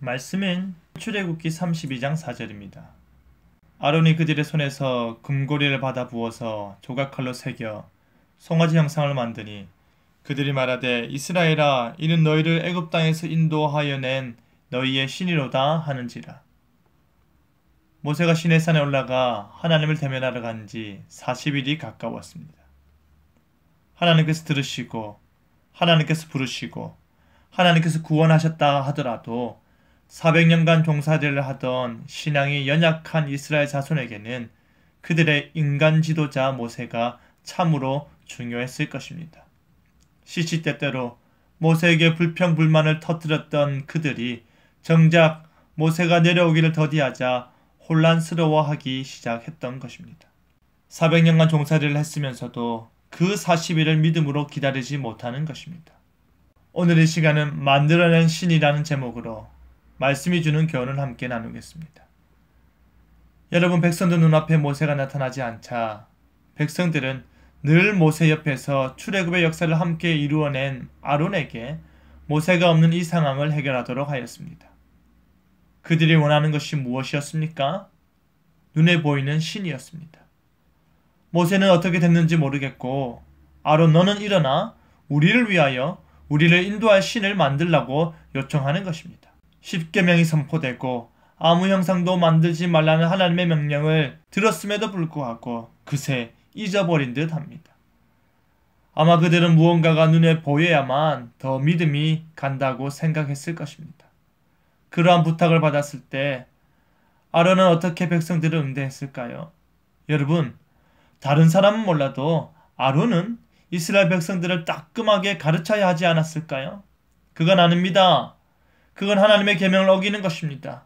말씀은 출애굽기 32장 4절입니다. 아론이 그들의 손에서 금고리를 받아 부어서 조각칼로 새겨 송아지 형상을 만드니 그들이 말하되 이스라엘아 이는 너희를 애굽 땅에서 인도하여 낸 너희의 신이로다 하는지라. 모세가 시내산에 올라가 하나님을 대면하러 간 지 40일이 가까웠습니다. 하나님께서 들으시고 하나님께서 부르시고 하나님께서 구원하셨다 하더라도 400년간 종사들을 하던 신앙이 연약한 이스라엘 자손에게는 그들의 인간 지도자 모세가 참으로 중요했을 것입니다. 시시때때로 모세에게 불평불만을 터뜨렸던 그들이 정작 모세가 내려오기를 더디하자 혼란스러워하기 시작했던 것입니다. 400년간 종살이를 했으면서도 그 40일을 믿음으로 기다리지 못하는 것입니다. 오늘 이 시간은 만들어낸 신이라는 제목으로 말씀이 주는 교훈을 함께 나누겠습니다. 여러분, 백성들 눈앞에 모세가 나타나지 않자 백성들은 늘 모세 옆에서 출애굽의 역사를 함께 이루어낸 아론에게 모세가 없는 이 상황을 해결하도록 하였습니다. 그들이 원하는 것이 무엇이었습니까? 눈에 보이는 신이었습니다. 모세는 어떻게 됐는지 모르겠고 아론 너는 일어나 우리를 위하여 우리를 인도할 신을 만들라고 요청하는 것입니다. 십계명이 선포되고 아무 형상도 만들지 말라는 하나님의 명령을 들었음에도 불구하고 그새 잊어버린 듯 합니다. 아마 그들은 무언가가 눈에 보여야만 더 믿음이 간다고 생각했을 것입니다. 그러한 부탁을 받았을 때 아론은 어떻게 백성들을 응대했을까요? 여러분, 다른 사람은 몰라도 아론은 이스라엘 백성들을 따끔하게 가르쳐야 하지 않았을까요? 그건 아닙니다. 그건 하나님의 계명을 어기는 것입니다.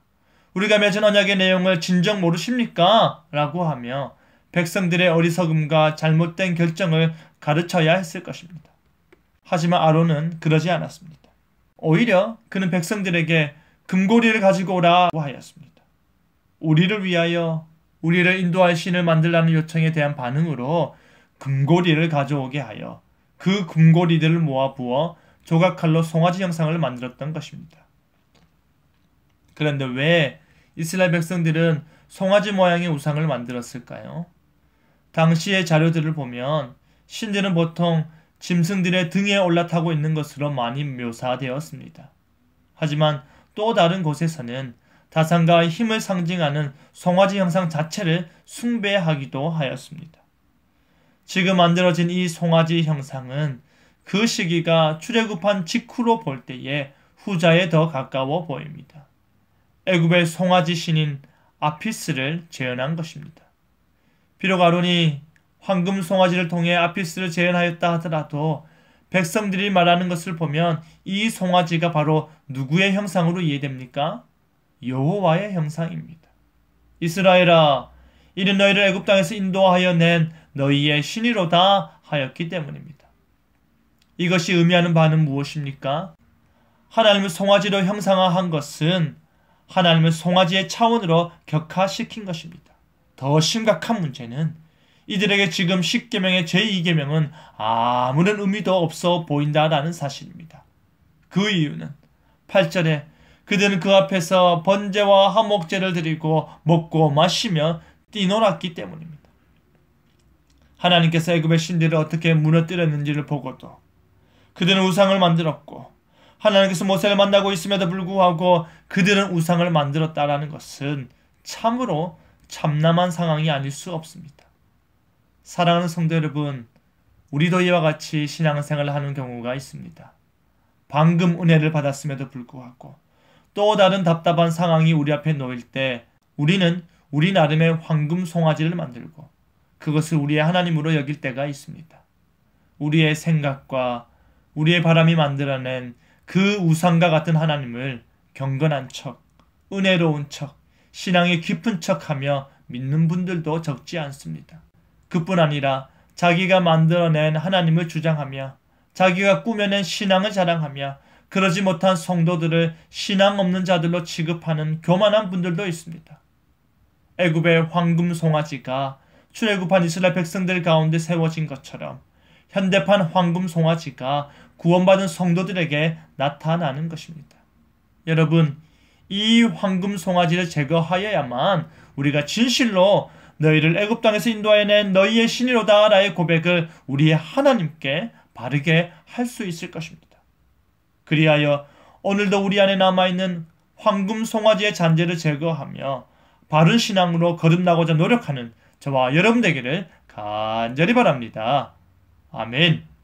우리가 맺은 언약의 내용을 진정 모르십니까? 라고 하며 백성들의 어리석음과 잘못된 결정을 가르쳐야 했을 것입니다. 하지만 아론은 그러지 않았습니다. 오히려 그는 백성들에게 금고리를 가지고 오라고 하였습니다. 우리를 위하여 우리를 인도할 신을 만들라는 요청에 대한 반응으로 금고리를 가져오게 하여 그 금고리들을 모아 부어 조각칼로 송아지 형상을 만들었던 것입니다. 그런데 왜 이스라엘 백성들은 송아지 모양의 우상을 만들었을까요? 당시의 자료들을 보면 신들은 보통 짐승들의 등에 올라타고 있는 것으로 많이 묘사되었습니다. 하지만 또 다른 곳에서는 다산과 힘을 상징하는 송아지 형상 자체를 숭배하기도 하였습니다. 지금 만들어진 이 송아지 형상은 그 시기가 출애굽한 직후로 볼 때에 후자에 더 가까워 보입니다. 애굽의 송아지 신인 아피스를 재현한 것입니다. 비록 아론이 황금 송아지를 통해 아피스를 재현하였다 하더라도 백성들이 말하는 것을 보면 이 송아지가 바로 누구의 형상으로 이해됩니까? 여호와의 형상입니다. 이스라엘아, 이는 너희를 애굽 땅에서 인도하여 낸 너희의 신이로다 하였기 때문입니다. 이것이 의미하는 바는 무엇입니까? 하나님을 송아지로 형상화한 것은 하나님을 송아지의 차원으로 격화시킨 것입니다. 더 심각한 문제는 이들에게 지금 10계명의 제2계명은 아무런 의미도 없어 보인다라는 사실입니다. 그 이유는 8절에 그들은 그 앞에서 번제와 화목제를 드리고 먹고 마시며 뛰놀았기 때문입니다. 하나님께서 애굽의 신들을 어떻게 무너뜨렸는지를 보고도 그들은 우상을 만들었고 하나님께서 모세를 만나고 있음에도 불구하고 그들은 우상을 만들었다라는 것은 참으로 참남한 상황이 아닐 수 없습니다. 사랑하는 성도 여러분, 우리도 이와 같이 신앙생활을 하는 경우가 있습니다. 방금 은혜를 받았음에도 불구하고 또 다른 답답한 상황이 우리 앞에 놓일 때 우리는 우리 나름의 황금 송아지를 만들고 그것을 우리의 하나님으로 여길 때가 있습니다. 우리의 생각과 우리의 바람이 만들어낸 그 우상과 같은 하나님을 경건한 척, 은혜로운 척, 신앙이 깊은 척하며 믿는 분들도 적지 않습니다. 그뿐 아니라 자기가 만들어낸 하나님을 주장하며 자기가 꾸며낸 신앙을 자랑하며 그러지 못한 성도들을 신앙 없는 자들로 취급하는 교만한 분들도 있습니다. 애굽의 황금 송아지가 출애굽한 이스라엘 백성들 가운데 세워진 것처럼 현대판 황금 송아지가 구원받은 성도들에게 나타나는 것입니다. 여러분, 이 황금 송아지를 제거하여야만 우리가 진실로 너희를 애굽 땅에서 인도하여낸 너희의 신이로다 라의 고백을 우리의 하나님께 바르게 할 수 있을 것입니다. 그리하여 오늘도 우리 안에 남아있는 황금 송아지의 잔재를 제거하며 바른 신앙으로 거듭나고자 노력하는 저와 여러분 되기를 간절히 바랍니다. 아멘.